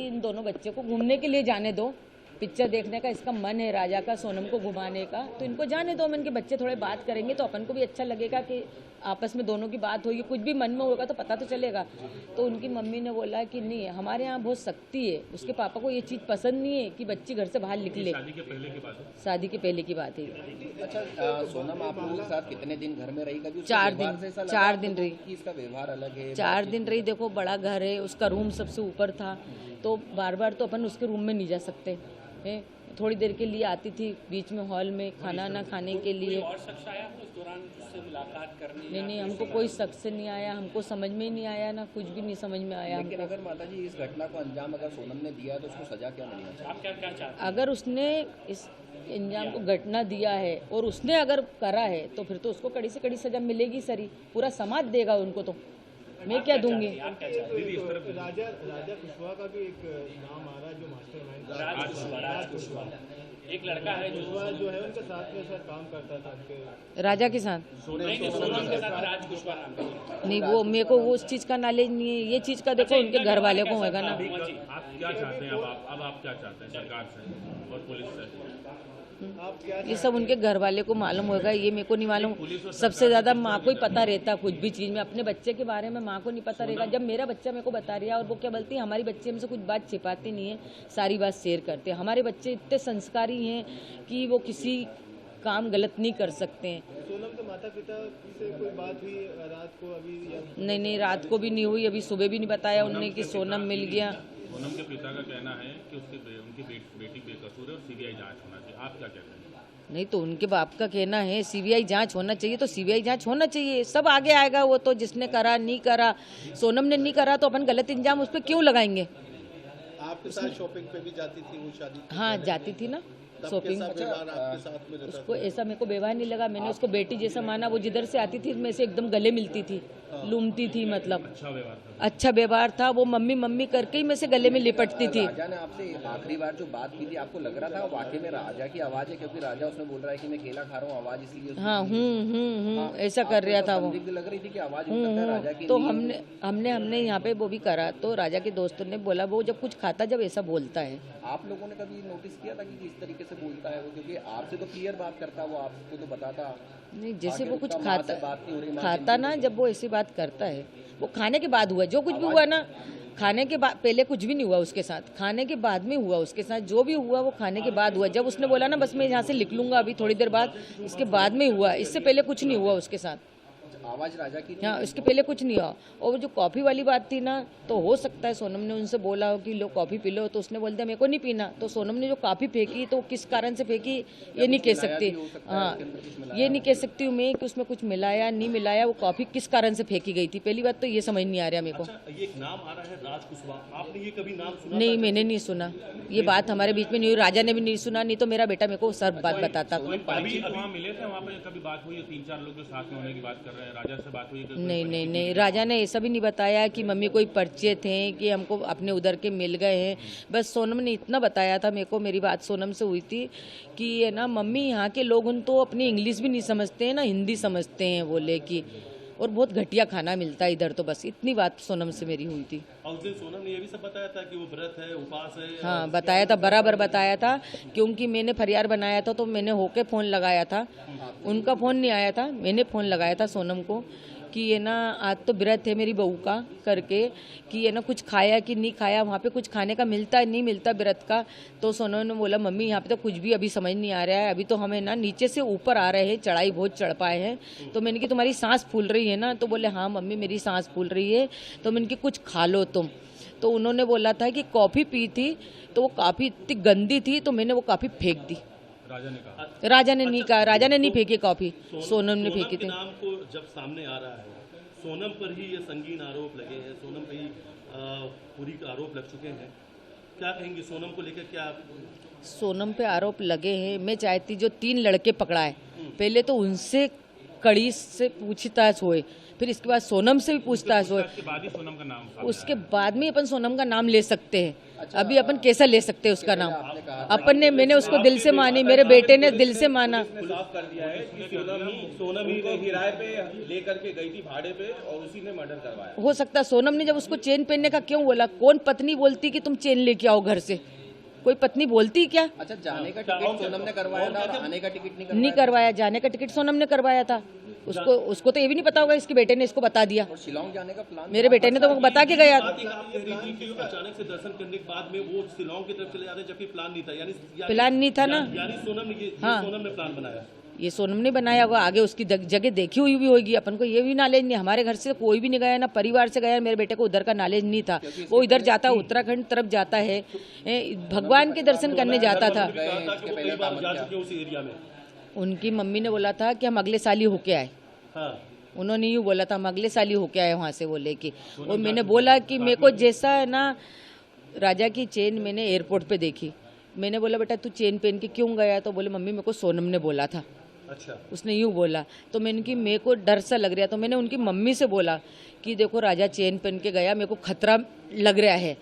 इन दोनों बच्चे को घूमने के लिए जाने दो, पिक्चर देखने का इसका मन है राजा का, सोनम को घुमाने का, तो इनको जाने दो। इनके बच्चे थोड़े बात करेंगे तो अपन को भी अच्छा लगेगा कि आपस में दोनों की बात होगी, कुछ भी मन में होगा तो पता तो चलेगा। तो उनकी मम्मी ने बोला कि नहीं, हमारे यहाँ बहुत सख्ती है, उसके पापा को ये चीज़ पसंद नहीं है कि बच्ची घर से बाहर निकले। शादी के पहले की बात है? शादी के पहले की बात है। अच्छा, सोनम आप लोगों के साथ कितने दिन घर में रही? कभी 4 दिन रही। इसका व्यवहार अलग है? 4 दिन रही। देखो बड़ा घर है, उसका रूम सबसे ऊपर था, तो बार बार तो अपन उसके रूम में नहीं जा सकते हैं। थोड़ी देर के लिए आती थी बीच में हॉल में खाना ना खाने के लिए। और शख्स आया उस दौरान उससे मुलाकात करने? नहीं, हमको कोई शख्स नहीं आया, हमको समझ में ही नहीं आया, ना कुछ भी नहीं समझ में आया। लेकिन अगर माता जी इस घटना को अंजाम अगर सोनम ने दिया तो उसको सजा क्या मिलनी चाहिए? आप क्या चाहते हैं? अगर उसने इस अंजाम को घटना दिया है और उसने अगर करा है तो फिर तो उसको कड़ी से कड़ी सजा मिलेगी सर ही, पूरा समाज देगा उनको। तो मैं क्या दूंगी? राजा कुशवाहा का भी एक नाम आ रहा है जो मास्टरमाइंड राज कुशवाहा एक लड़का है जो है उनके साथ में सर काम करता था उनके राजा के साथ। सोनम के साथ राज कुशवाहा नाम नहीं, वो मेरे को वो उस चीज़ का नॉलेज नहीं है। ये चीज़ का देखो उनके घर वाले को होगा ना। आप क्या चाहते हैं? अब आप क्या चाहते हैं सरकार से और पुलिस से? ये सब उनके घर वाले को मालूम होगा, ये मेरे को नहीं मालूम। सबसे ज्यादा माँ को ही पता रहता कुछ भी चीज में। अपने बच्चे के बारे में माँ को नहीं पता रहेगा। जब मेरा बच्चा मेरे को बता रहा है, और वो क्या बोलती है, हमारी बच्चे हमसे कुछ बात छिपाते नहीं है, सारी बात शेयर करते हैं। हमारे बच्चे इतने संस्कारी हैं कि वो किसी काम गलत नहीं कर सकते हैं। सोनम के माता पिता से कोई बात हुई रात को अभी? नहीं, रात को भी नहीं हुई, अभी सुबह भी नहीं बताया उनने कि सोनम मिल गया। सोनम के पिता का कहना है कि उनकी बेटी बेकसूर है और सीबीआई जांच होना चाहिए। आप क्या कहते हैं? नहीं, तो उनके बाप का कहना है सीबीआई जांच होना चाहिए, तो सीबीआई जांच होना चाहिए। सब आगे आएगा वो तो, जिसने करा नहीं करा। सोनम ने नहीं करा तो अपन गलत इंजाम उस पर क्यों लगाएंगे? आपके साथ शॉपिंग पे भी जाती थी वो शादी? हाँ, जाती थी ना शॉपिंग। उसको ऐसा मेरे को व्यवहार नहीं लगा। मैंने उसको बेटी जैसा माना। वो जिधर से आती थी मैं से एकदम गले मिलती थी, लूमती थी, मतलब अच्छा व्यवहार था। वो मम्मी मम्मी करके ही मैं से गले में लिपटती थी। राजा ने आपसे आखिरी बार जो बात की थी, आपको लग रहा था वाकई में राजा की आवाज है? क्योंकि राजा उसमें बोल रहा है कि मैं केला खा रहा हूँ, आवाज इसलिए। हाँ, ऐसा कर रहा था वो। लग रही थी कि आवाज राजा की। तो हमने यहाँ पे वो भी करा, तो राजा के दोस्तों ने बोला वो जब कुछ खाता जब ऐसा बोलता है। आप लोगों ने कभी नोटिस किया था कि किस तरीके से बोलता है वो? क्योंकि आपसे तो क्लियर बात करता, वो आपको तो बताता नहीं, जैसे वो कुछ खाता खाता ना, जब वो ऐसी बात करता है, वो खाने के बाद हुआ जो कुछ भी हुआ ना। खाने के बाद, पहले कुछ भी नहीं हुआ उसके साथ, खाने के बाद में हुआ उसके साथ। जो भी हुआ वो खाने के बाद हुआ। जब उसने बोला ना बस मैं यहाँ से लिख लूंगा अभी थोड़ी देर बाद, इसके बाद में हुआ, इससे पहले कुछ नहीं हुआ उसके साथ। आवाज राजा की? हाँ, इसके पहले कुछ नहीं हुआ। और जो कॉफ़ी वाली बात थी ना, तो हो सकता है सोनम ने उनसे बोला हो कि लो कॉफ़ी पी लो, तो उसने बोल दिया मेरे को नहीं पीना। तो सोनम ने जो कॉफ़ी फेंकी तो किस कारण से फेंकी ये नहीं कह सकती। हाँ, ये नहीं कह सकती हूँ मैं कि उसमें कुछ मिलाया नहीं मिलाया, वो कॉफ़ी किस कारण से फेंकी गई थी, पहली बात तो ये समझ नहीं आ रहा मेरे को। ये एक नाम आ रहा है राज कुशवाहा, आपने ये कभी नाम सुना? नहीं, मैंने नहीं सुना। ये बात हमारे बीच में नहीं हुई, राजा ने भी नहीं सुना, नहीं तो मेरा बेटा मेरे को सब बात बताता। अभी वहाँ मिले थे, वहाँ पे कभी बात हुई? 3-4 लोग जो साथ में होने की बात कर रहे हैं, राजा से बात हुई? नहीं, राजा ने ऐसा भी नहीं बताया कि मम्मी कोई परिचय थे कि हमको अपने उधर के मिल गए हैं। बस सोनम ने इतना बताया था मेरे को, मेरी बात सोनम से हुई थी कि है ना मम्मी यहाँ के लोग उन तो अपनी इंग्लिश भी नहीं समझते हैं ना हिंदी समझते हैं बोले कि, और बहुत घटिया खाना मिलता है इधर। तो बस इतनी बात सोनम से मेरी हुई थी। और उस दिन सोनम ने ये भी सब बताया था कि वो व्रत है, उपास है? हाँ, बताया था, बराबर बताया था। क्योंकि मैंने फरियाद बनाया था तो मैंने होके फ़ोन लगाया था, उनका फ़ोन नहीं आया था, मैंने फ़ोन लगाया था सोनम को कि ये ना आज तो व्रत है मेरी बहू का करके, कि ये ना कुछ खाया कि नहीं खाया, वहाँ पे कुछ खाने का मिलता है नहीं मिलता व्रत का। तो सोनम ने बोला मम्मी यहाँ पे तो कुछ भी अभी समझ नहीं आ रहा है, अभी तो हमें ना नीचे से ऊपर आ रहे हैं, चढ़ाई बहुत चढ़ पाए हैं। तो मैंने कि तुम्हारी सांस फूल रही है ना? तो बोले हाँ मम्मी मेरी सांस फूल रही है। तो मैंने कि कुछ खा लो तुम। तो उन्होंने बोला था कि कॉफ़ी पी थी, तो वो काफ़ी इतनी गंदी थी तो मैंने वो काफ़ी फेंक दी। राजा ने कहा? राजा ने नहीं कहा, राजा ने नहीं फेंकी कॉफ़ी, सोनम ने फेंकी थी। नाम को जब सामने आ रहा है, सोनम पर ही ये संगीन आरोप लगे हैं, सोनम पर ही पूरी आरोप लग चुके हैं, क्या कहेंगे सोनम को लेकर? क्या सोनम पे आरोप लगे हैं, मैं चाहती जो 3 लड़के पकड़ा है पहले तो उनसे कड़ी से पूछताछ होए, फिर इसके बाद सोनम से भी पूछताछ होए, उसके बाद ही सोनम का नाम सामने उसके बाद में अपन सोनम का नाम ले सकते हैं। अभी अपन कैसा ले सकते हैं उसका नाम? अपन ने, मैंने उसको दिल से मानी, मेरे बेटे ने दिल से माना। खुलाफ कर दिया है कि सोनम ही ने किराए पे लेकर के गई थी भाड़े पे और उसी ने मर्डर करवाया। हो सकता है सोनम ने जब उसको चेन पहनने का क्यों बोला? कौन पत्नी बोलती कि तुम चेन लेके आओ घर से? कोई पत्नी बोलती क्या? अच्छा, जाने का टिकट सोनम ने करवाया था और आने का टिकट नहीं करवाया। जाने का टिकट सोनम ने करवाया था। उसको तो ये भी नहीं पता होगा, इसके बेटे ने इसको बता दिया। और शिलोंग जाने का प्लान मेरे बेटे ने तो बता के गया। अचानक से दर्शन करने के बाद में वो शिलोंग की तरफ चले जाते जबकि प्लान नहीं था, यानी प्लान नहीं था ना। यानी सोनम ने हाँ। सोनम ने प्लान बनाया। ये सोनम ने बनाया होगा, आगे उसकी जगह देखी हुई भी होगी। अपन को ये भी नॉलेज नहीं, हमारे घर से कोई भी नहीं गया, ना परिवार से गया। मेरे बेटे को उधर का नॉलेज नहीं था। वो इधर जाता, उत्तराखंड तरफ जाता है, भगवान के दर्शन करने जाता था। उस एरिया में उनकी मम्मी ने बोला था कि हम अगले साल ही होके आए। हाँ। उन्होंने यूँ बोला था हम अगले साल ही होके आए वहाँ से वो लेके। और मैंने बोला कि मेरे को जैसा है ना, राजा की चेन मैंने एयरपोर्ट पे देखी। मैंने बोला बेटा तू चेन पहन के क्यों गया? तो बोले मम्मी मेरे को सोनम ने बोला था। अच्छा। उसने यूँ बोला तो मैंने कि मेरे को डर सा लग रहा, तो मैंने उनकी मम्मी से बोला कि देखो राजा चेन पहन के गया, मेरे को खतरा लग रहा है।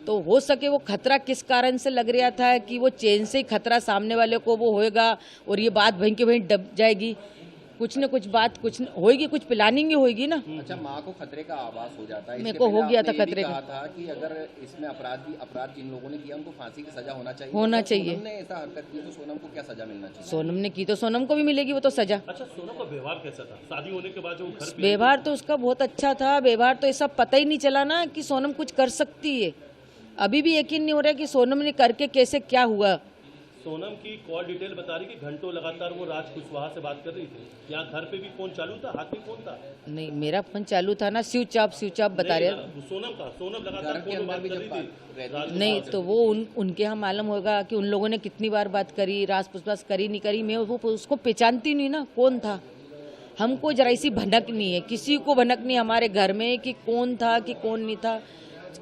तो हो सके वो खतरा किस कारण से लग रहा था कि वो चेन से ही खतरा सामने वाले को वो होएगा और ये बात वहीं के वहीं दब जाएगी। कुछ न कुछ बात कुछ होएगी, कुछ प्लानिंग ही होएगी ना। अच्छा, माँ को खतरे का आभास हो जाता है। मेरे को हो गया था खतरे का। कहा था कि अगर इसमें अपराध जिन लोगों ने किया उनको फांसी की सजा होना चाहिए। होना चाहिए। सोनम ने ऐसा हरकत की तो सोनम को क्या सजा मिलना चाहिए? सोनम ने की तो सोनम को भी मिलेगी वो तो सजा। अच्छा, सोनम का व्यवहार कैसा था शादी होने के बाद जो घर पे? व्यवहार तो उसका बहुत अच्छा था। व्यवहार तो ऐसा पता ही नहीं चला ना कि सोनम कुछ कर सकती है। अभी भी यकीन नहीं हो रहा कि सोनम ने करके कैसे क्या हुआ। सोनम की कॉल डिटेल बता रही कि घंटों लगातार वो राज कुशवाहा से बात कर रही थी। यहाँ घर पे भी फोन चालू था, हाथ में फोन था? नहीं, मेरा फोन चालू था ना, स्विच ऑफ बता रहे। सोनम लगातार फोन पे बात कर रही थी। नहीं तो वो उनके यहाँ मालूम होगा कि उन लोगों ने कितनी बार बात करी, राज पुछताछ करी नहीं करी। मैं वो उसको पहचानती नहीं ना कौन था। हमको जरा सी भनक नहीं है, किसी को भनक नहीं हमारे घर में कि कौन था कि कौन नहीं था,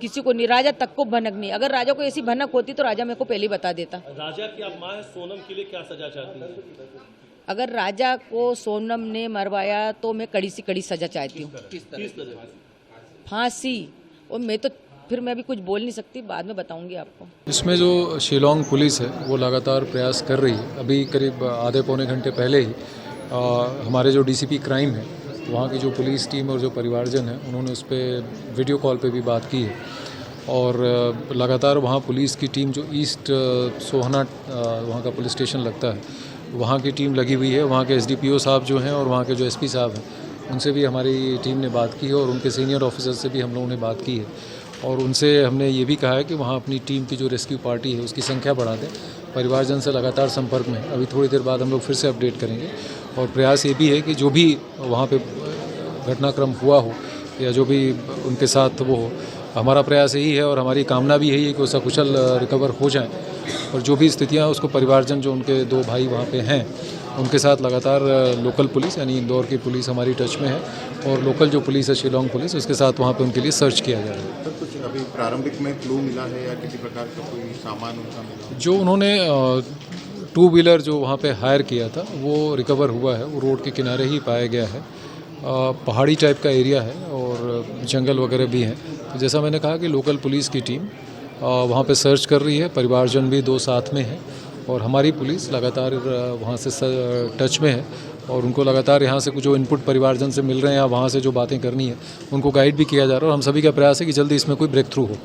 किसी को नहीं। राजा तक को भनक नहीं। अगर राजा को ऐसी भनक होती तो राजा मेरे को पहले ही बता देता। राजा की आप माँ है, सोनम के लिए क्या सजा चाहती है? अगर राजा को सोनम ने मरवाया तो मैं कड़ी से कड़ी सजा चाहती हूँ, किस तरह? फांसी। और मैं तो फिर मैं भी कुछ बोल नहीं सकती, बाद में बताऊंगी आपको। इसमें जो शिलोंग पुलिस है वो लगातार प्रयास कर रही है। अभी करीब आधे पौने घंटे पहले ही हमारे जो डीसीपी क्राइम है वहाँ की जो पुलिस टीम और जो परिवारजन है उन्होंने उस पर वीडियो कॉल पे भी बात की है। और लगातार वहाँ पुलिस की टीम जो ईस्ट सोहना वहाँ का पुलिस स्टेशन लगता है, वहाँ की टीम लगी हुई है। वहाँ के एसडीपीओ साहब जो हैं और वहाँ के जो एसपी साहब हैं उनसे भी हमारी टीम ने बात की है और उनके सीनियर ऑफिसर से भी हम लोगों ने बात की है। और उनसे हमने ये भी कहा है कि वहाँ अपनी टीम की जो रेस्क्यू पार्टी है उसकी संख्या बढ़ा दें। परिवारजन से लगातार संपर्क में, अभी थोड़ी देर बाद हम लोग फिर से अपडेट करेंगे। और प्रयास ये भी है कि जो भी वहाँ पे घटनाक्रम हुआ हो या जो भी उनके साथ वो हो, हमारा प्रयास यही है और हमारी कामना भी यही है कि वो सकुशल रिकवर हो जाएं। और जो भी स्थितियाँ उसको परिवारजन जो उनके 2 भाई वहाँ पे हैं उनके साथ लगातार लोकल पुलिस यानी इंदौर की पुलिस हमारी टच में है और लोकल जो पुलिस है शिलोंग पुलिस, उसके साथ वहाँ पे उनके लिए सर्च किया जा रहा है। सर, कुछ अभी प्रारंभिक में क्लू मिला है या किसी प्रकार का कोई सामान उनका मिला? जो उन्होंने 2 व्हीलर जो वहाँ पे हायर किया था वो रिकवर हुआ है। वो रोड के किनारे ही पाया गया है। पहाड़ी टाइप का एरिया है और जंगल वगैरह भी हैं। तो जैसा मैंने कहा कि लोकल पुलिस की टीम वहाँ पे सर्च कर रही है, परिवारजन भी 2 साथ में हैं और हमारी पुलिस लगातार वहाँ से टच में है और उनको लगातार यहाँ से कुछ जो इनपुट परिवारजन से मिल रहे हैं या वहाँ से जो बातें करनी है उनको गाइड भी किया जा रहा है। और हम सभी का प्रयास है कि जल्दी इसमें कोई ब्रेक थ्रू हो।